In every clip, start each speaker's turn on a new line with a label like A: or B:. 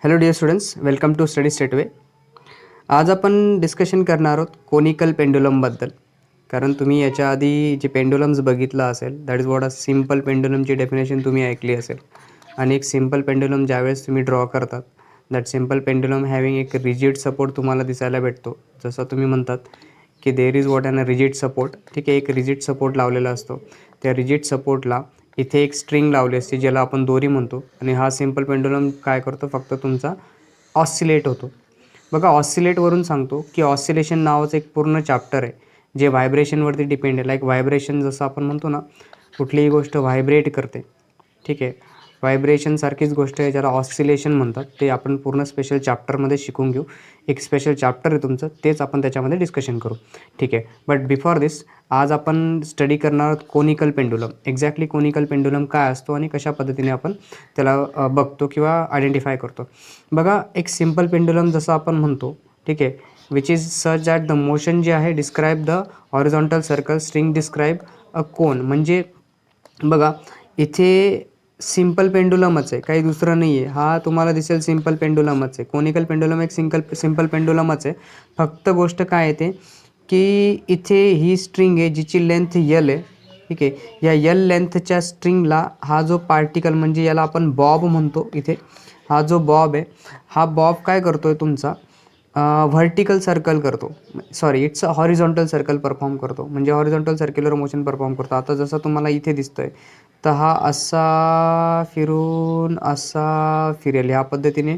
A: Hello dear students, welcome to study Stateway. आज आपण discussion करणार आहोत कोनिकल पेंडुलमबद्दल. कारण तुम्ही याच्या आधी जे पेंडुलम्स बघितलं असेल, that is what a simple पेंडुलमची डेफिनेशन तुम्ही ऐकली असेल. आणि एक सिम्पल पेंडुलम ज्यावेळेस तुम्ही ड्रॉ करतात, दॅट सिम्पल पेंडुलम हॅविंग एक रिजिड सपोर्ट तुम्हाला दिसायला भेटतो. जसं तुम्ही म्हणतात की there is what on a rigid support. ठीक आहे, एक रिजिड सपोर्ट लावलेला असतो. त्या रिजिड सपोर्टला इथे एक स्ट्रिंग लावली असते ज्याला आपण दोरी म्हणतो. आणि हा सिम्पल पेंडुलम काय करतो, फक्त तुमचा ऑसिलेट होतो. बघा, ऑसिलेटवरून सांगतो की ऑसिलेशन नावाचं एक पूर्ण चॅप्टर आहे जे व्हायब्रेशनवरती डिपेंड आहे. लाईक व्हायब्रेशन जसं आपण म्हणतो ना, कुठलीही गोष्ट व्हायब्रेट करते. ठीक आहे, व्हायब्रेशनसारखीच गोष्ट आहे ज्याला ऑसिलेशन म्हणतात. ते आपण पूर्ण स्पेशल चॅप्टरमध्ये शिकून घेऊ. एक स्पेशल चॅप्टर आहे तुमचं, तेच आपण त्याच्यामध्ये डिस्कशन करू. ठीक आहे, बट बिफोर दिस आज आपण स्टडी करणार आहोत conical pendulum. Exactly conical pendulum काय असतो आणि कशा पद्धतीने आपण त्याला बघतो किंवा आयडेंटिफाय करतो. बघा, एक सिम्पल पेंडुलम जसं आपण म्हणतो, ठीक आहे, which is such that the motion जे आहे describe the horizontal circle, string describe a cone. म्हणजे बघा, इथे सिम्पल पेंडुलमच आहे, काही दुसरं नाही आहे. हा तुम्हाला दिसेल सिम्पल पेंडुलमच आहे. कोनिकल पेंडुलम एक सिम्पल पेंडुलमच आहे. फक्त गोष्ट काय येते की इथे ही स्ट्रिंग आहे जिची लेंथ यल आहे. ठीक आहे, या यल लेंथच्या स्ट्रिंगला हा जो पार्टिकल, म्हणजे याला आपण बॉब म्हणतो. इथे हा जो बॉब आहे, हा बॉब काय करतो आहे तुमचा, व्हर्टिकल सर्कल करतो. Sorry, it's a horizontal circle perform करतो. म्हणजे हॉरिझॉन्टल सर्क्युलर मोशन परफॉर्म करतो. आता जसं तुम्हाला इथे दिसतोय, तर हा असा फिरून असा फिरेल. ह्या पद्धतीने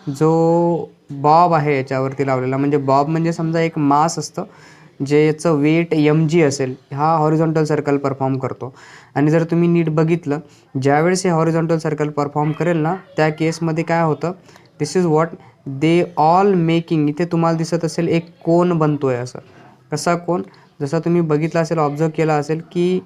A: जो बॉब आहे याच्यावरती लावलेला, म्हणजे बॉब म्हणजे समजा एक मास असतं जे याचं वेट mg असेल, हा हॉरिझॉन्टल सर्कल परफॉर्म करतो. आणि जर तुम्ही नीट बघितलं, ज्यावेळेस हे हॉरिझॉन्टल सर्कल परफॉर्म करेल ना, त्या केसमध्ये काय होतं, this is what they all making. इथे तुम्हाला दिसत असेल एक कोन बनतो आहे. असं कसा कोन, जसा तुम्ही बघितला असेल, ऑब्झर्व केला असेल की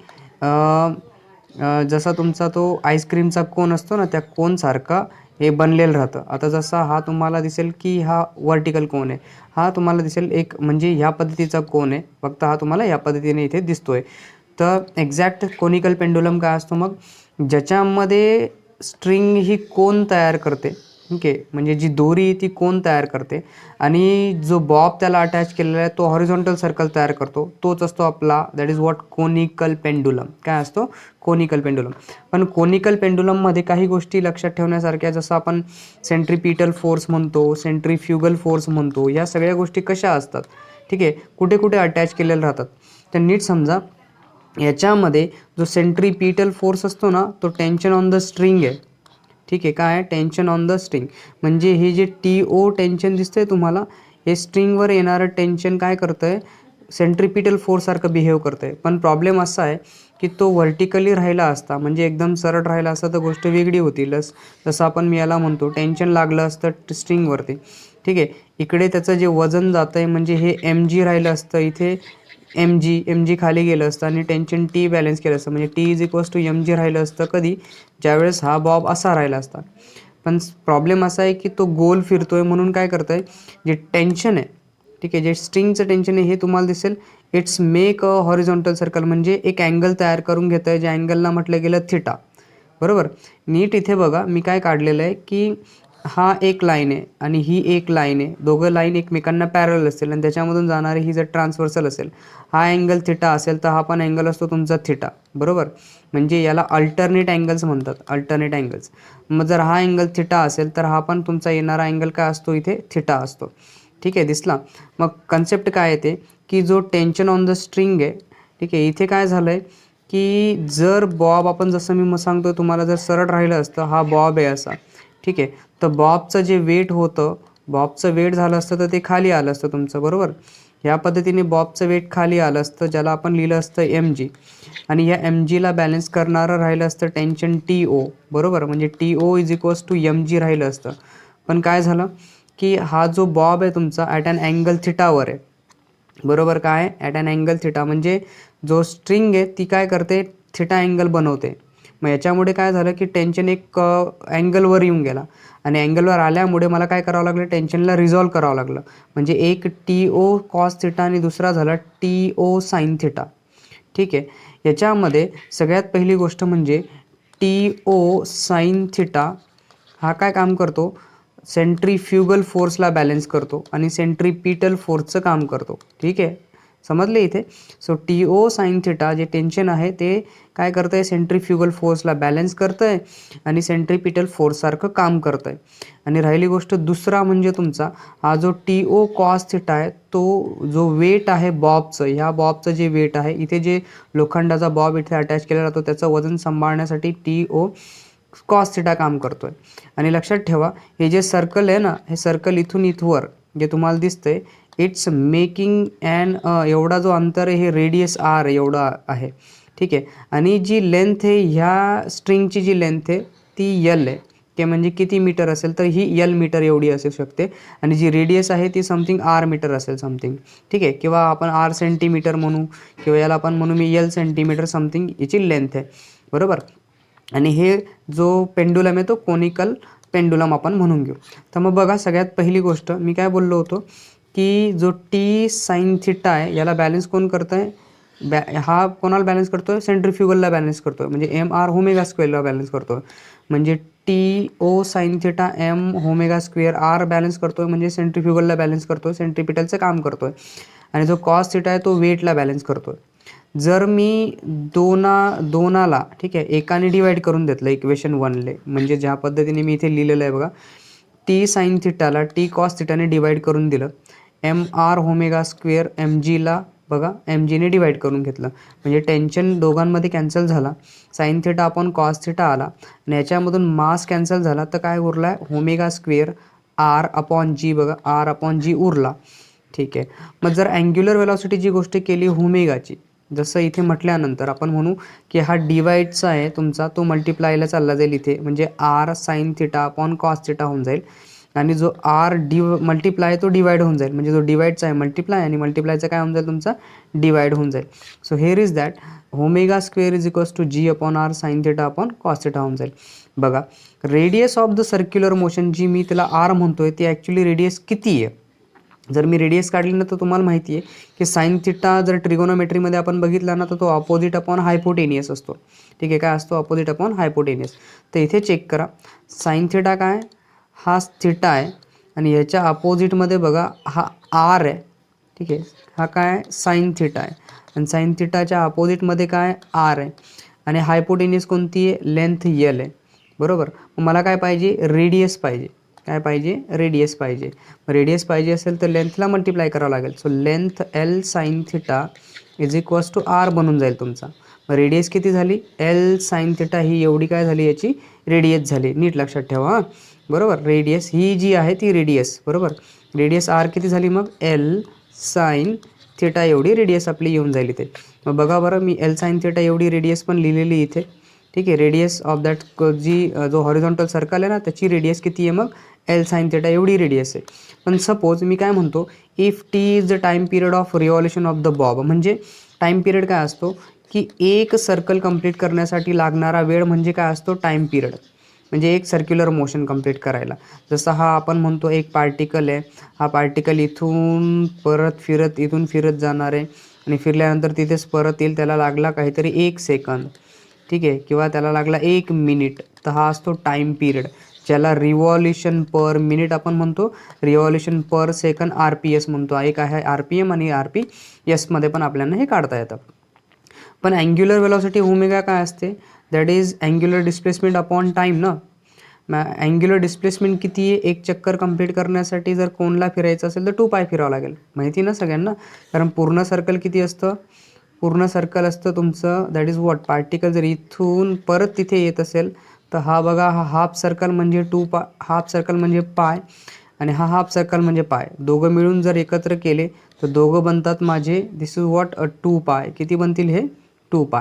A: जसा तुमचा तो आईस्क्रीमचा कोन असतो ना, त्या कोनसारखा हे बनलेलं राहतं. आता जसा हा तुम्हाला दिसेल की हा व्हर्टिकल कोन आहे, हा तुम्हाला दिसेल एक म्हणजे ह्या पद्धतीचा कोन आहे. फक्त हा तुम्हाला ह्या पद्धतीने इथे दिसतोय. तर एक्झॅक्ट कोनिकल पेंडुलम काय असतो मग, ज्याच्यामध्ये स्ट्रिंग ही कोन तयार करते. ठीक आहे, म्हणजे जी दोरी आहे ती कोन तयार करते आणि जो बॉब त्याला अटॅच केलेला आहे तो हॉरिझॉन्टल सर्कल तयार करतो. तोच असतो आपला, that is what conical pendulum. काय असतो, कोनिकल पेंडुलम. पण कोनिकल पेंडुलममध्ये काही गोष्टी लक्षात ठेवण्यासारख्या, जसं आपण सेंट्रीपिटल फोर्स म्हणतो, सेंट्रीफ्युगल फोर्स म्हणतो. या सगळ्या गोष्टी कशा असतात, ठीक आहे, कुठे कुठे अटॅच केलेल्या राहतात. तर नीट समजा, याच्यामध्ये जो सेंट्रीपिटल फोर्स असतो ना, तो टेन्शन ऑन द स्ट्रिंग आहे. ठीक आहे, काय आहे, टेन्शन ऑन द स्ट्रिंग. म्हणजे हे जे TO टेन्शन दिसतंय तुम्हाला, हे स्ट्रिंगवर येणारं टेन्शन काय करतं आहे, सेंट्रीपिटल फोर्ससारखं बिहेव करतं आहे. पण प्रॉब्लेम असा आहे की तो व्हर्टिकली राहिला असता, म्हणजे एकदम सरळ राहिला असता, तर गोष्ट वेगळी होतीलच. जसं आपण मी याला म्हणतो, टेन्शन लागलं असतं स्ट्रिंगवरती. ठीक आहे, इकडे त्याचं जे वजन जातं आहे, म्हणजे हे mg राहिलं असतं, इथे mg खाली गेलं असतं आणि टेन्शन T बॅलन्स केलं असतं. म्हणजे T=mg राहिलं असतं कधी, ज्यावेळेस हा बॉब असा राहिला असता. पण प्रॉब्लेम असा आहे की तो गोल फिरतोय, म्हणून काय करतं आहे, जे टेन्शन आहे, ठीक आहे, जे स्ट्रिंगचं टेन्शन आहे, हे तुम्हाला दिसेल it's make a horizontal circle. म्हणजे एक अँगल तयार करून घेतं आहे, ज्या अँगलला म्हटलं गेलं थिटा. बरोबर. नीट इथे बघा, मी काय काढलेलं आहे की हा एक लाईन आहे आणि ही एक लाईन आहे. दोघं लाईन एकमेकांना पॅरल असेल आणि त्याच्यामधून जाणारी ही जर ट्रान्सव्हर्सल असेल, हा अँगल थिटा असेल, तर हा पण अँगल असतो तुमचा थिटा. बरोबर. म्हणजे याला अल्टरनेट अँगल्स म्हणतात, अल्टरनेट अँगल्स. मग जर हा अँगल थिटा असेल, तर हा पण तुमचा येणारा अँगल काय असतो, इथे थिटा असतो. ठीक आहे, दिसला. मग कन्सेप्ट काय येते की जो टेन्शन ऑन द स्ट्रिंग आहे, ठीक आहे, इथे काय झालं आहे की जर बॉब, आपण जसं मी सांगतो तुम्हाला, जर सरळ राहिलं असतं, हा बॉब आहे असा, ठीक आहे, तर बॉबचं जे वेट होतं, बॉबचं वेट झालं असतं तर ते खाली आलं असतं तुमचं. बरोबर. ह्या पद्धतीने बॉबचं वेट खाली आलं असतं, ज्याला आपण लिहिलं असतं mg. आणि ह्या mgला बॅलन्स करणारं राहिलं असतं टेन्शन TO. बरोबर. म्हणजे TO=mg राहिलं असतं. पण काय झालं की हा जो बॉब आहे तुमचा ॲट ॲन अँगल थिटावर आहे. बरोबर. काय, ॲट ॲन अँगल थिटा. म्हणजे जो स्ट्रिंग आहे ती काय करते, थिटा अँगल बनवते. मग याच्यामुळे काय झालं की टेन्शन एक अँगलवर येऊन गेला आणि अँगलवर आल्यामुळे मला काय करावं लागलं, टेन्शनला रिझॉल्व करावं लागलं. म्हणजे एक TO कॉस थिटा आणि दुसरा झाला TO साइन थिटा. ठीक आहे, याच्यामध्ये सगळ्यात पहिली गोष्ट म्हणजे TO साइन थिटा हा काय काम करतो, सेंट्रीफ्युगल फोर्सला बॅलन्स करतो आणि सेंट्रीपिटल फोर्सचं काम करतो. ठीक आहे, समजले इथे. So T O sine theta जे टेन्शन आहे ते काय करतं आहे, सेंट्रीफ्युगल फोर्सला बॅलन्स करतं आहे आणि सेंट्रीपिटल फोर्ससारखं काम करतं आहे. आणि राहिली गोष्ट दुसरा म्हणजे तुमचा हा जो टी ओ कॉस थिटा आहे, तो जो वेट आहे बॉबचं, ह्या बॉबचं जे वेट आहे, इथे जे लोखंडाचा बॉब इथे अटॅच केला जातो त्याचं वजन सांभाळण्यासाठी टी ओ कॉस थिटा काम करतो आहे. आणि लक्षात ठेवा, हे जे सर्कल आहे ना, हे सर्कल इथून इथवर जे तुम्हाला दिसतंय, इट्स मेकिंग ॲन एवढा जो अंतर आहे हे रेडियस आर एवढा आहे. ठीक आहे, आणि जी लेंथ आहे ह्या स्ट्रिंगची जी लेंथ आहे ती यल आहे. ते म्हणजे किती मीटर असेल तर ही यल मीटर एवढी असू शकते आणि जी रेडियस आहे ती समथिंग आर मीटर असेल समथिंग. ठीक आहे, किंवा आपण आर सेंटीमीटर म्हणू किंवा याला आपण म्हणू मी यल सेंटीमीटर समथिंग याची लेंथ आहे. बरोबर. आणि हे जो पेंडुलम आहे तो कोनिकल पेंडुलम आपण म्हणून घेऊ. तर मग बघा, सगळ्यात पहिली गोष्ट मी काय बोललो होतो की जो टी साईन थिटा आहे याला बॅलन्स कोण करतं आहे, हा कोणाला बॅलन्स करतो आहे, सेंट्रीफ्युगलला बॅलन्स करतो आहे, म्हणजे एम आर ओमेगा स्क्वेअरला बॅलन्स करतो आहे. म्हणजे T O sine theta M omega square R balance करतो आहे, म्हणजे सेंट्रीफ्युगलला बॅलन्स करतो आहे, सेंट्रीपिटलचं काम करतो आहे. आणि जो कॉस थिटा आहे तो वेटला बॅलन्स करतो आहे. जर मी दोनाला ठीक आहे एकाने डिवाईड करून घेतलं इक्वेशन 1ले, म्हणजे ज्या पद्धतीने मी इथे लिहिलेलं आहे बघा, टी साईन थिटाला टी कॉस थिटाने डिवाईड करून दिलं, M R omega square M जीला बघा एम जीने डिवाईड करून घेतलं, म्हणजे टेन्शन दोघांमध्ये कॅन्सल झाला, sine theta upon cos theta आला आणि याच्यामधून मास कॅन्सल झाला, तर काय उरला आहे, ओमेगा स्क्वेअर आर अपॉन जी. बघा आर अपॉन जी उरला. ठीक आहे, मग जर अँग्युलर वेलॉसिटीची गोष्ट केली ओमेगाची, जसं इथे म्हटल्यानंतर आपण म्हणू की हा डिवाईडचा आहे तुमचा, तो मल्टिप्लायला चालला जाईल इथे, म्हणजे R sine theta upon cos theta होऊन जाईल आणि जो आर मल्टिप्लाय तो डिवाईड होऊन जाईल, म्हणजे जो डिवाईडचा आहे मल्टिप्लाय आणि मल्टिप्लायचा काय होऊन जाईल तुमचा डिवाईड होऊन जाईल. So here is that omega square is equals to G upon R sine theta upon cos theta होऊन जाईल. बघा, radius of the circular motion जी मी त्याला आर म्हणतोय ती ॲक्च्युली रेडियस किती आहे. जर मी रेडियस काढली ना तर तुम्हाला माहिती आहे की साईन थिटा जर ट्रिगोनोमेट्रीमध्ये आपण बघितला ना तर तो अपोजिट अपॉन हायपोटेनियस असतो. ठीक आहे, काय असतो, अपोजिट अपॉन हायपोटेनियस. तर इथे चेक करा, साईन थिटा काय, हा थिटा आहे आणि याच्या अपोजिटमध्ये बघा हा आर आहे. ठीक आहे, हा काय साईन थिटा आहे आणि साईन थिटाच्या अपोजिटमध्ये काय आर आहे आणि हायपोटेनियस कोणती आहे, लेंथ यल आहे. बरोबर. मग मला काय पाहिजे, रेडियस पाहिजे. काय पाहिजे, रेडियस पाहिजे. रेडियस पाहिजे असेल तर लेंथला मल्टिप्लाय करावं लागेल. So length L sine theta is equals to R बनून जाईल तुमचा. मग रेडियस किती झाली, एल साईन थिटा ही एवढी काय झाली, याची रेडियस झाली. नीट लक्षात ठेवा हां. बरोबर, रेडियस ही जी आहे ती रेडियस, बरोबर, रेडियस आर किती झाली मग, एल साईन थिटा एवढी रेडियस आपली येऊन जाईल इथे. मग बघा बरं, मी एल साईन थिटा एवढी रेडियस पण लिहिलेली इथे. ठीक आहे, रेडियस ऑफ दॅट जी जो हॉरिझॉन्टल सर्कल आहे ना त्याची रेडियस किती आहे मग, एल साईन थिटा एवढी रेडियस आहे. पण सपोज मी काय म्हणतो, if T is the time period of revolution of the Bob, म्हणजे टाईम पिरियड काय असतो की एक सर्कल कंप्लीट करण्यासाठी लागणारा वेळ म्हणजे काय असतो, टाईम पिरियड, म्हणजे एक सर्क्युलर मोशन कंप्लीट करायला. जसं हा आपण म्हणतो एक पार्टिकल आहे, हा पार्टिकल इथून इथून फिरत जाणार आहे आणि फिरल्यानंतर तिथेच परत येईल, त्याला लागला काहीतरी 1 सेकंद. ठीक आहे, किंवा त्याला लागला 1 मिनिट, तर हा असतो टाईम पिरियड, ज्याला रिव्हॉल्युशन पर मिनिट आपण म्हणतो, रिव्हॉल्युशन पर सेकंड RPS म्हणतो. एक आहे RPM आणि RPSमध्ये पण आपल्याला हे काढता येतं. पण अँग्युलर वेलॉसिटी ओमेगा काय असते, that is angular displacement upon time ना. अँग्युलर डिस्प्लेसमेंट किती आहे, एक चक्कर कंप्लीट करण्यासाठी जर कोनला फिरायचं असेल तर 2π फिरावं लागेल, माहिती ना सगळ्यांना. कारण पूर्ण सर्कल किती असतं, पूर्ण सर्कल असतं तुमचं, दॅट इज वॉट, पार्टिकल जर इथून परत तिथे येत असेल तर हा बघा, हा हाफ सर्कल म्हणजे हाफ सर्कल म्हणजे पाय आणि हा हाफ सर्कल म्हणजे पाय, दोघं मिळून जर एकत्र केले तर दोघं बनतात माझे, दिस इज वॉट 2π. किती बनतील हे, 2π.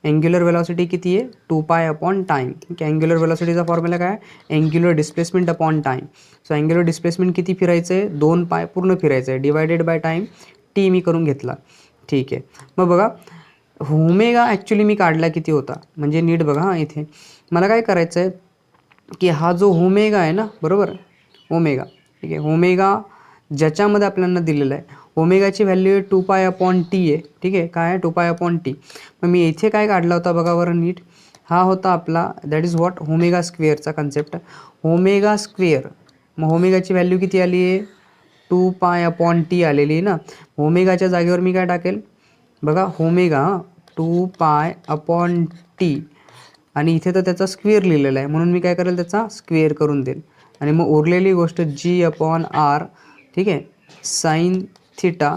A: अँग्युलर वेलॉसिटी किती आहे, 2π अपॉन टाईम. अँग्युलर वेलॉसिटीचा फॉर्म्युला काय, angular displacement upon time. So angular displacement किती फिरायचं आहे, 2π पूर्ण फिरायचं आहे, डिवायडेड बाय टाईम टी मी करून घेतला. ठीक आहे, मग बघा ओमेगा ॲक्च्युली मी काढला किती होता, म्हणजे नीट बघा हां. इथे मला काय करायचं आहे की हा जो ओमेगा आहे ना, बरोबर, ओमेगा, ठीक आहे, ओमेगा ज्याच्यामध्ये आपल्याला दिलेलं आहे, ओमेगाची व्हॅल्यू आहे 2π अपॉन टी आहे. ठीक आहे, काय आहे, 2π अपॉन टी. मग मी इथे काय काढला होता बघा बरं नीट, हा होता आपला दॅट इज वॉट ओमेगा स्क्वेअरचा कन्सेप्ट. ओमेगा स्क्वेअर मग ओमेगाची व्हॅल्यू किती आली आहे 2π/t आलेली आहे ना. ओमेगाच्या जागेवर मी काय टाकेल बघा ओमेगा 2π/t आणि इथे तर त्याचा स्क्वेअर लिहिलेला आहे म्हणून मी काय करेल त्याचा स्क्वेअर करून देईल आणि मग उरलेली गोष्ट g/r ठीक आहे साईन थिटा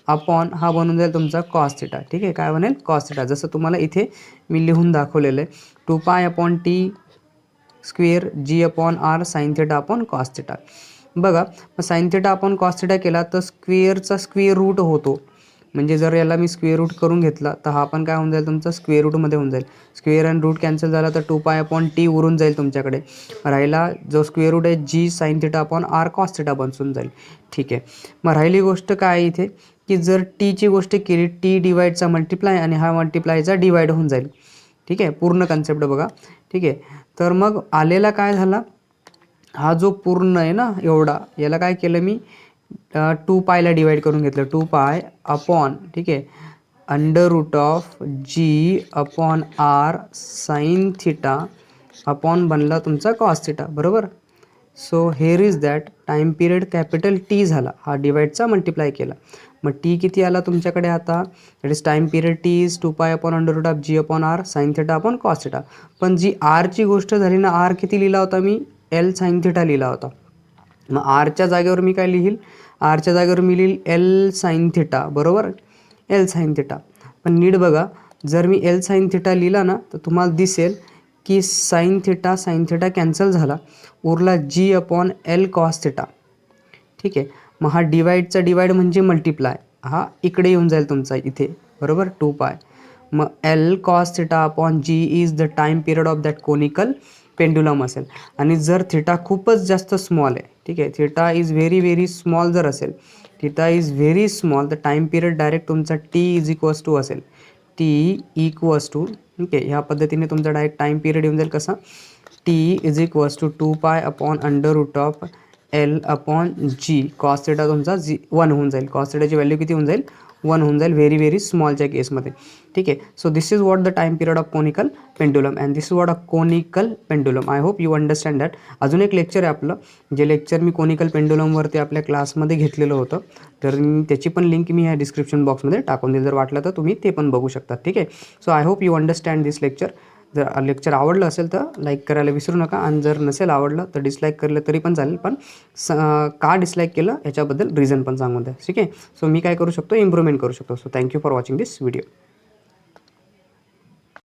A: अपॉन हा बनून जाईल तुमचा कॉस थिटा. ठीक आहे काय बनेल कॉस थिटा. जसं तुम्हाला इथे मी लिहून दाखवलेलं आहे 2π/t square g/r sine theta upon cos theta. बघा मग sine theta upon cos theta केला तर स्क्वेअरचा स्क्वेअर रूट होतो. म्हणजे जर याला मी स्क्वेअर रूट करून घेतला तर हा पण काय होऊन जाईल तुमचा स्क्वेअर रूटमध्ये होऊन जाईल. स्क्वेअर आणि रूट कॅन्सल झाला तर 2π/t उरून जाईल तुमच्याकडे. राहिला जो स्क्वेअर रूट आहे G sine theta upon R cos theta बनसून जाईल. ठीक आहे मग राहिली गोष्ट काय आहे इथे की जर टीची गोष्ट केली टी डिवाईडचा मल्टिप्लाय आणि हा मल्टिप्लायचा डिवाईड होऊन जाईल. ठीक आहे पूर्ण कन्सेप्ट बघा. ठीक आहे तर मग आलेला काय झाला हा जो पूर्ण आहे ना एवढा याला काय केलं मी 2π डिवाईड करून घेतलं 2π अपॉन ठीक आहे √g/r साईन थिटा अपॉन बनला तुमचा कॉस थिटा बरोबर. So here is that time period capital T झाला हा डिवाईडचा मल्टिप्लाय केला. मग टी किती आला तुमच्याकडे आता that is time period T is 2π/√g/r sine theta upon cos theta. पण जी आरची गोष्ट झाली ना आर किती लिहिला होता मी एल साईन थिटा लिहिला होता. मग आरच्या जागेवर मी काय लिहील आरच्या जागेवर मी लिहील एल साईन थिटा बरोबर एल साईन थिटा. पण नीट बघा जर मी एल साईन थिटा लिहिला ना तर तुम्हाला दिसेल की साईन थिटा कॅन्सल झाला उरला g/l कॉस थिटा. ठीक आहे मग हा डिवाईडचा डिवाईड म्हणजे मल्टिप्लाय हा इकडे येऊन जाईल तुमचा इथे बरोबर 2π. मग L cos theta upon G is the time period of that conical pendulum असेल. आणि जर थिटा खूपच जास्त स्मॉल आहे ठीक आहे थिटा इज व्हेरी स्मॉल जर असेल थिटा इज व्हेरी स्मॉल तर टाईम पिरियड डायरेक्ट तुमचा टी इज इक्वल्स टू असेल टी इक्वल्स टू ठीक आहे ह्या पद्धतीने तुमचा डायरेक्ट टाईम पिरियड येऊन जाईल कसा T is equals to 2π/√l/g cos theta तुमचा 1 होऊन जाईल. कॉस थिटाची व्हॅल्यू किती होऊन जाईल 1 होऊन जाईल व्हेरी स्मॉलच्या केसमध्ये. ठीक आहे so this is what the time period of conical pendulum and this is what a conical pendulum. I hope you understand that. अजून एक लेक्चर आहे आपलं जे लेक्चर मी कोनिकल पेंडुलमवरती आपल्या क्लासमध्ये घेतलेलं होतं तर त्याची पण लिंक मी ह्या डिस्क्रिप्शन बॉक्समध्ये टाकून देईल. जर वाटलं तर तुम्ही ते पण बघू शकता. ठीक आहे so I hope you understand this lecture. जर लेक्चर आवडलं असेल तर लाईक करायला विसरू नका आणि जर नसेल आवडलं तर डिसलाईक केलं तरी पण चालेल. पण का डिसलाईक केलं याच्याबद्दल रिझन पण सांगून द्या. ठीक आहे सो मी काय करू शकतो इम्प्रूव्हमेंट करू शकतो. So thank you for watching this video.